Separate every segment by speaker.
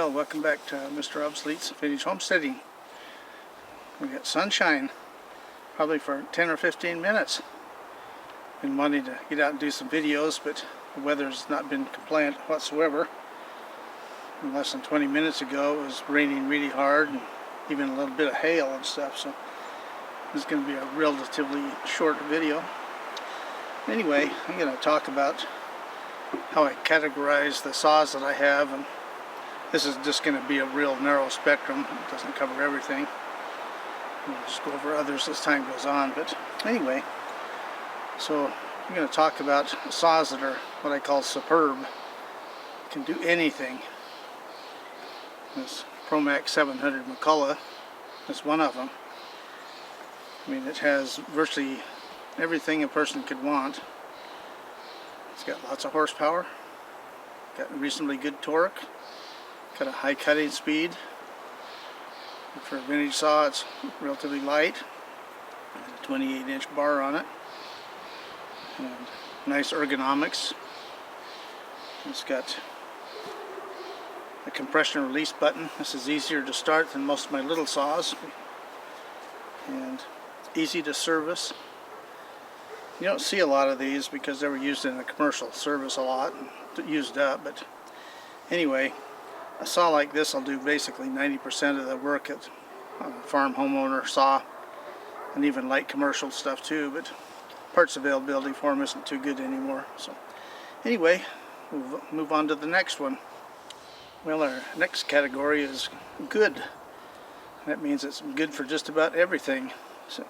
Speaker 1: Well, welcome back to Mr. Obsolete's Vintage Homesteading. We got sunshine, probably for 10 or 15 minutes. Been wanting to get out and do some videos, but the weather's not been compliant whatsoever. And less than 20 minutes ago, it was raining really hard, and even a little bit of hail and stuff. So this is going to be a relatively short video. Anyway, I'm going to talk about how I categorize the saws that I have, and this is just going to be a real narrow spectrum. It doesn't cover everything. We'll just go over others as time goes on. But anyway, so I'm going to talk about saws that are what I call superb. Can do anything. This Pro Mac 700 McCulluch is one of them. I mean, it has virtually everything a person could want. It's got lots of horsepower, got reasonably good torque, got a high cutting speed. For a vintage saw, it's relatively light. Has a 28-inch bar on it, and nice ergonomics. It's got a compression release button. This is easier to start than most of my little saws, and easy to service. You don't see a lot of these because they were used in a commercial service a lot and used up, but anyway, a saw like this will do basically 90% of the work at a farm homeowner saw, and even light commercial stuff too, but parts availability for them isn't too good anymore. So anyway, we'll move on to the next one. Well, our next category is good. That means it's good for just about everything,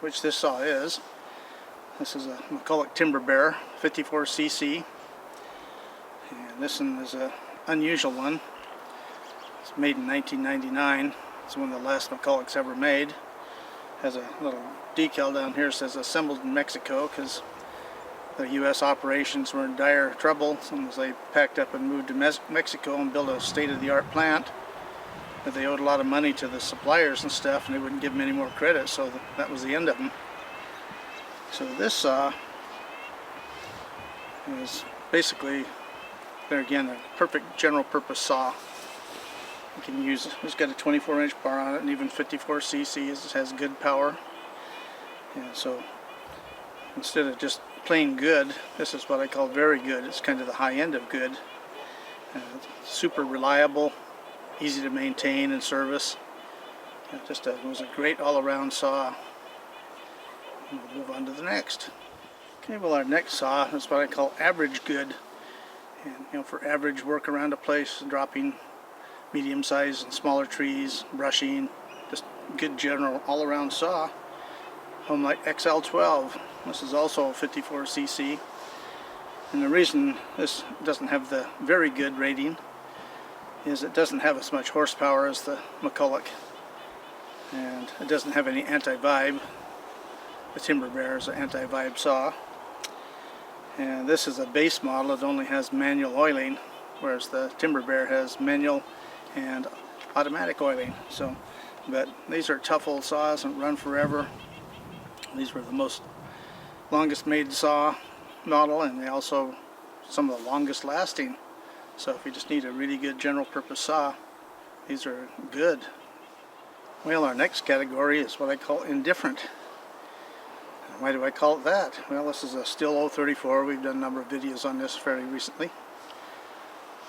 Speaker 1: which this saw is. This is a McCulluch Timber Bear 54cc, and this one is an unusual one. It's made in 1999. It's one of the last McCulluchs ever made. Has a little decal down here that says assembled in Mexico, because the U.S. operations were in dire trouble as they packed up and moved to Mexico and built a state-of-the-art plant. But they owed a lot of money to the suppliers and stuff, and they wouldn't give them any more credit, so that was the end of them. So this saw is basically, there again, a perfect general purpose saw. You can use it. It's got a 24-inch bar on it, and even 54cc. It has good power. And so instead of just plain good, this is what I call very good. It's kind of the high end of good. Super reliable, easy to maintain and service. It was a great all-around saw. We'll move on to the next. Okay, well, our next saw is what I call average good, and for average work around a place, dropping medium-sized and smaller trees, brushing, just good general all-around saw. Homelite XL12. This is also 54cc, and the reason this doesn't have the very good rating is it doesn't have as much horsepower as the McCulluch, and it doesn't have any anti-vibe. The Timber Bear is an anti-vibe saw, and this is a base model. It only has manual oiling, whereas the Timber Bear has manual and automatic oiling. So, but these are tough old saws and run forever. These were the longest made saw model, and they also some of the longest lasting. So if you just need a really good general purpose saw, these are good. Well, our next category is what I call indifferent. Why do I call it that? Well, this is a Stihl O34. We've done a number of videos on this fairly recently.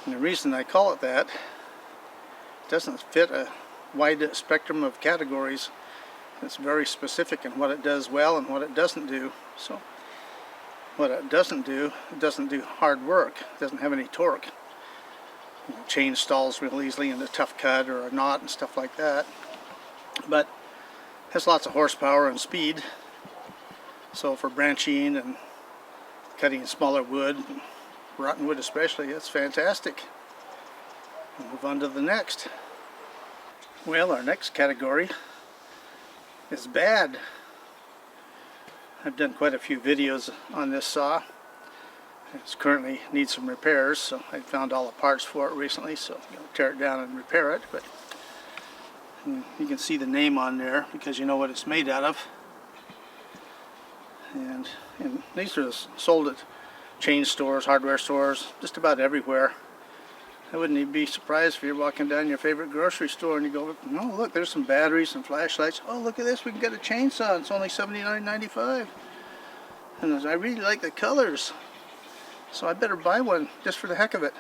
Speaker 1: And the reason I call it that, it doesn't fit a wide spectrum of categories. It's very specific in what it does well and what it doesn't do. So, what it doesn't do hard work. It doesn't have any torque. Chain stalls real easily in a tough cut or a knot and stuff like that. But it has lots of horsepower and speed. So for branching and cutting smaller wood, rotten wood especially, it's fantastic. We'll move on to the next. Well, our next category is bad. I've done quite a few videos on this saw. It currently needs some repairs, so I found all the parts for it recently, so I'm going to tear it down and repair it. But you can see the name on there because you know what it's made out of. And these are sold at chain stores, hardware stores, just about everywhere. I wouldn't even be surprised if you're walking down your favorite grocery store and you go, oh look, there's some batteries and flashlights. Oh, look at this, we can get a chainsaw. It's only $79.95. And I really like the colors, so I better buy one just for the heck of it.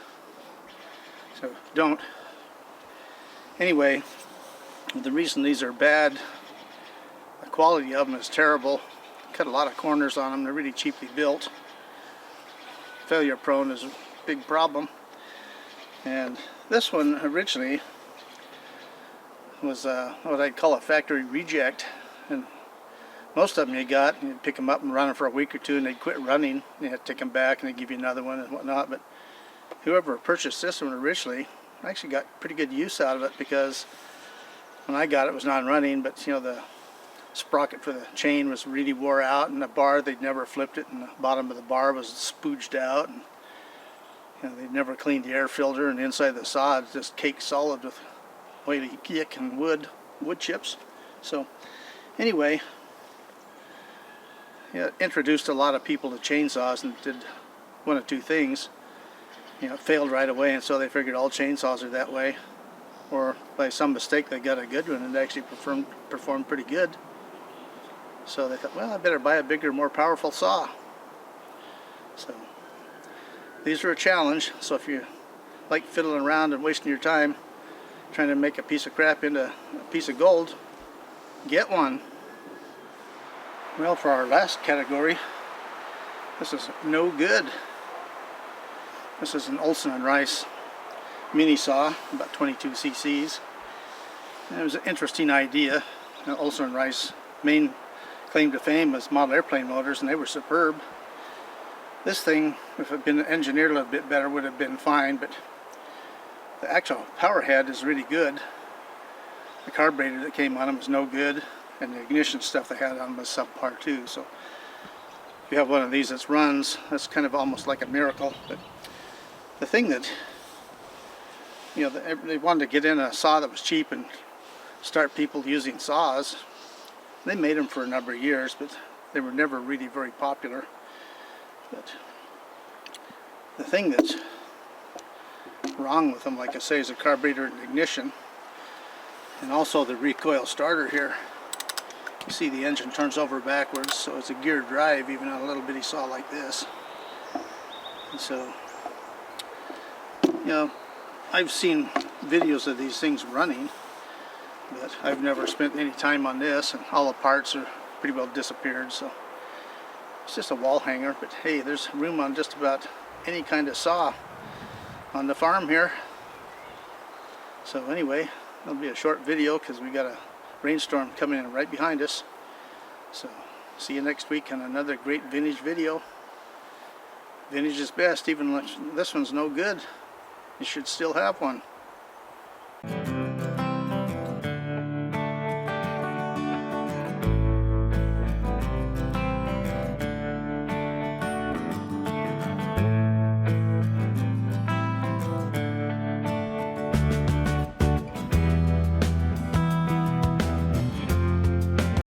Speaker 1: So don't. Anyway, the reason these are bad, the quality of them is terrible. Cut a lot of corners on them. They're really cheaply built. Failure prone is a big problem. And this one originally was what I'd call a factory reject, and most of them you'd pick them up and run them for a week or two and they'd quit running. You had to take them back and they'd give you another one and whatnot. But whoever purchased this one originally, I actually got pretty good use out of it, because when I got it, it was non-running, but you know, the sprocket for the chain was really wore out, and the bar, they'd never flipped it, and the bottom of the bar was spooged out, and you know, they'd never cleaned the air filter, and the inside of the saw is just caked solid with oily yick and wood chips. So anyway, yeah, it introduced a lot of people to chainsaws and did one of two things. You know, it failed right away, and so they figured all chainsaws are that way, or by some mistake they got a good one and it actually performed pretty good. So they thought, well, I better buy a bigger, more powerful saw. So these are a challenge. So if you like fiddling around and wasting your time trying to make a piece of crap into a piece of gold, get one. Well, for our last category, this is no good. This is an Ohlson and Rice mini saw, about 22 cc's. And it was an interesting idea. Ohlson and Rice main claim to fame was model airplane motors, and they were superb. This thing, if it had been engineered a little bit better, would have been fine, but the actual power head is really good. The carburetor that came on them was no good, and the ignition stuff they had on them was subpar too. So if you have one of these that runs, that's kind of almost like a miracle. But the thing that, you know, they wanted to get in a saw that was cheap and start people using saws. They made them for a number of years, but they were never really very popular. But the thing that's wrong with them, like I say, is the carburetor and ignition, and also the recoil starter here. You see the engine turns over backwards, so it's a gear drive even on a little bitty saw like this. And so, you know, I've seen videos of these things running, but I've never spent any time on this, and all the parts are pretty well disappeared. So it's just a wall hanger, but hey, there's room on just about any kind of saw on the farm here. So anyway, it'll be a short video because we got a rainstorm coming in right behind us. So see you next week on another great vintage video. Vintage is best, even this one's no good. You should still have one.